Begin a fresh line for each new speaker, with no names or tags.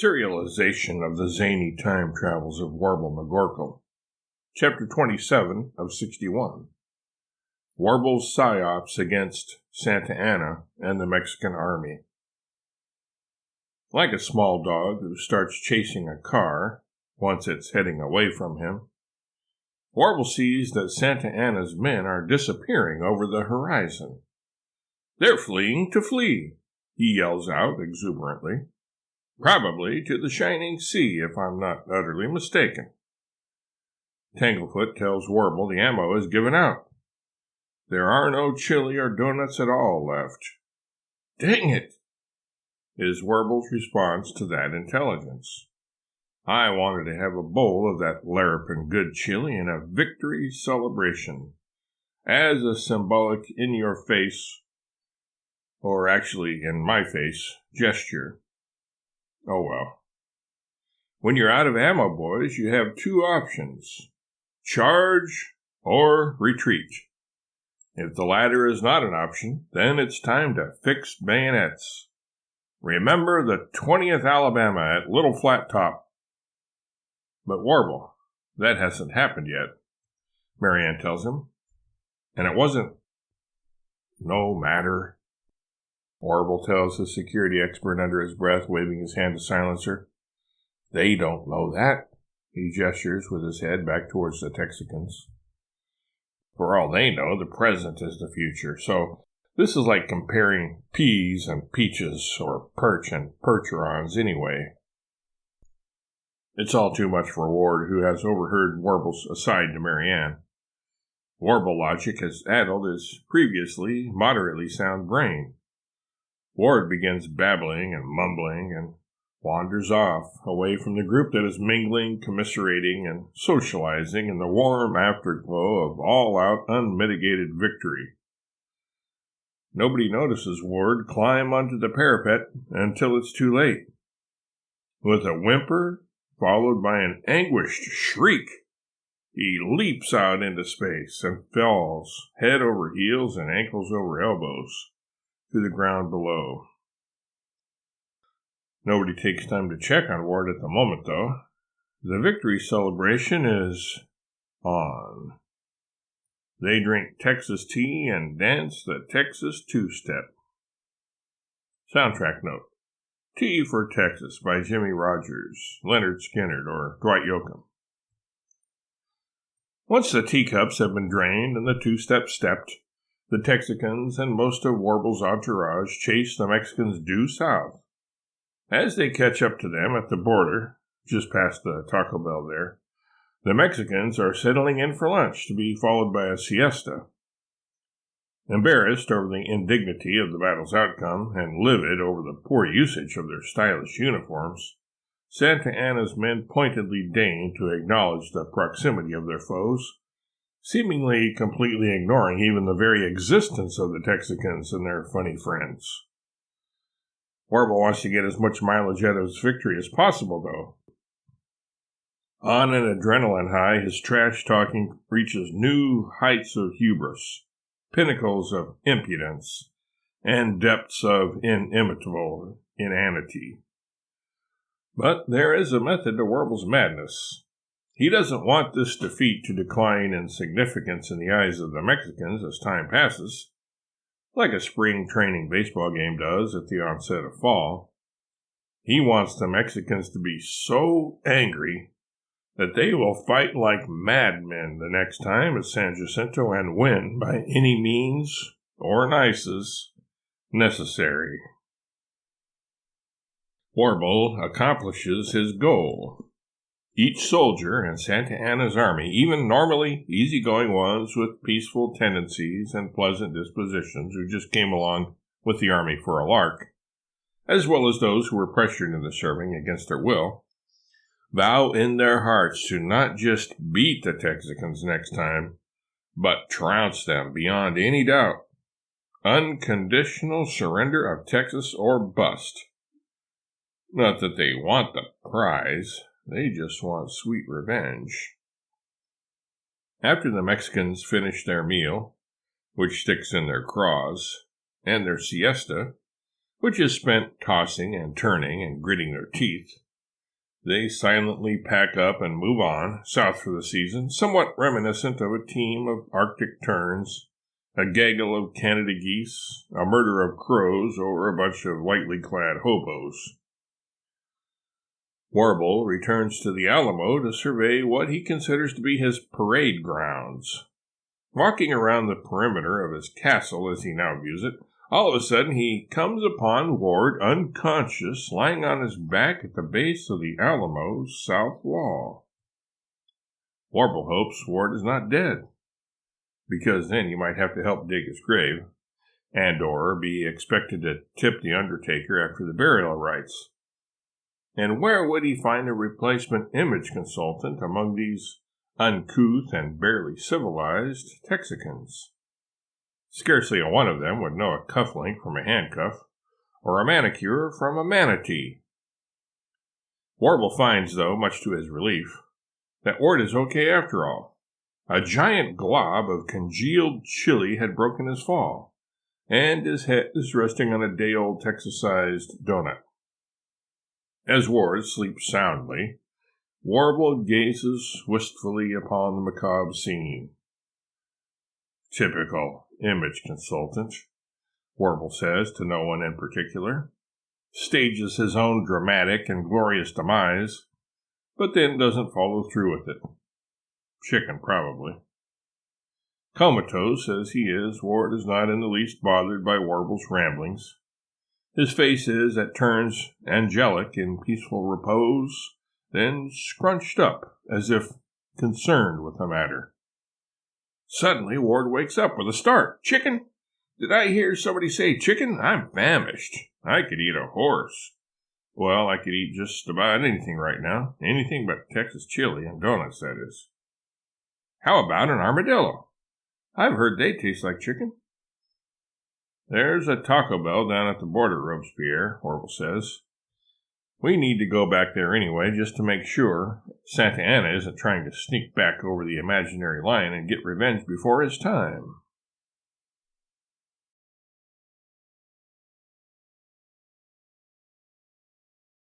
Serialization of the Zany Time Travels of Warble McGorkle. Chapter 27 of 61. Warble's PsyOps against Santa Anna and the Mexican Army. Like a small dog who starts chasing a car once it's heading away from him, Warble sees that Santa Anna's men are disappearing over the horizon. "They're fleeing to flee," he yells out exuberantly. "Probably to the shining sea, if I'm not utterly mistaken." Tanglefoot tells Warble the ammo is given out. There are no chili or donuts at all left. "Dang it," is Warble's response to that intelligence. "I wanted to have a bowl of that larrapin good chili in a victory celebration, as a symbolic in-your-face, or actually in my face, gesture. Oh well. When you're out of ammo, boys, you have two options: charge or retreat. If the latter is not an option, then it's time to fix bayonets. Remember the 20th Alabama at Little Flat Top." "But Warble, that hasn't happened yet," Marianne tells him. "And it wasn't." "No matter," Warble tells the security expert under his breath, waving his hand to silence her. "They don't know that." He gestures with his head back towards the Texicans. "For all they know, the present is the future, so this is like comparing peas and peaches, or perch and percherons anyway." It's all too much for Ward, who has overheard Warble's aside to Marianne. Warble logic has addled his previously moderately sound brain. Ward begins babbling and mumbling and wanders off, away from the group that is mingling, commiserating, and socializing in the warm afterglow of all-out, unmitigated victory. Nobody notices Ward climb onto the parapet until it's too late. With a whimper, followed by an anguished shriek, he leaps out into space and falls, head over heels and ankles over elbows, to the ground below. Nobody takes time to check on Ward at the moment, though. The victory celebration is on. They drink Texas tea and dance the Texas two-step. Soundtrack note: Tea for Texas by Jimmy Rogers, Leonard Skinner, or Dwight Yoakam. Once the teacups have been drained and the two-step stepped, the Texicans and most of Warble's entourage chase the Mexicans due south. As they catch up to them at the border, just past the Taco Bell there, the Mexicans are settling in for lunch, to be followed by a siesta. Embarrassed over the indignity of the battle's outcome and livid over the poor usage of their stylish uniforms, Santa Anna's men pointedly deign to acknowledge the proximity of their foes, seemingly completely ignoring even the very existence of the Texicans and their funny friends. Warble wants to get as much mileage out of his victory as possible, though. On an adrenaline high, his trash-talking reaches new heights of hubris, pinnacles of impudence, and depths of inimitable inanity. But there is a method to Warble's madness. He doesn't want this defeat to decline in significance in the eyes of the Mexicans as time passes, like a spring training baseball game does at the onset of fall. He wants the Mexicans to be so angry that they will fight like madmen the next time at San Jacinto and win by any means or nices necessary. Warble accomplishes his goal. Each soldier in Santa Anna's army, even normally easygoing ones with peaceful tendencies and pleasant dispositions who just came along with the army for a lark, as well as those who were pressured into serving against their will, vow in their hearts to not just beat the Texicans next time, but trounce them beyond any doubt. Unconditional surrender of Texas or bust. Not that they want the prize. They just want sweet revenge. After the Mexicans finish their meal, which sticks in their craws, and their siesta, which is spent tossing and turning and gritting their teeth, They silently pack up and move on, south for the season, somewhat reminiscent of a team of Arctic terns, a gaggle of Canada geese, a murder of crows, or a bunch of lightly clad hobos. Warble returns to the Alamo to survey what he considers to be his parade grounds. Walking around the perimeter of his castle as he now views it, all of a sudden he comes upon Ward unconscious, lying on his back at the base of the Alamo's south wall. Warble hopes Ward is not dead, because then he might have to help dig his grave, and/or be expected to tip the undertaker after the burial rites. And where would he find a replacement image consultant among these uncouth and barely civilized Texicans? Scarcely a one of them would know a cufflink from a handcuff, or a manicure from a manatee. Warble finds, though, much to his relief, that Ward is okay after all. A giant glob of congealed chili had broken his fall, and his head is resting on a day-old Texas-sized donut. As Ward sleeps soundly, Warble gazes wistfully upon the macabre scene. Typical image consultant, Warble says to no one in particular, stages his own dramatic and glorious demise, but then doesn't follow through with it. Chicken, probably. Comatose as he is, Ward is not in the least bothered by Warble's ramblings. His face is, at turns, angelic in peaceful repose, then scrunched up, as if concerned with the matter. Suddenly, Ward wakes up with a start. Chicken? Did I hear somebody say chicken? I'm famished. I could eat a horse. Well, I could eat just about anything right now. Anything but Texas chili and donuts, that is. How about an armadillo? I've heard they taste like chicken. There's a Taco Bell down at the border, Robespierre, Warble says. We need to go back there anyway, just to make sure Santa Anna isn't trying to sneak back over the imaginary line and get revenge before his time.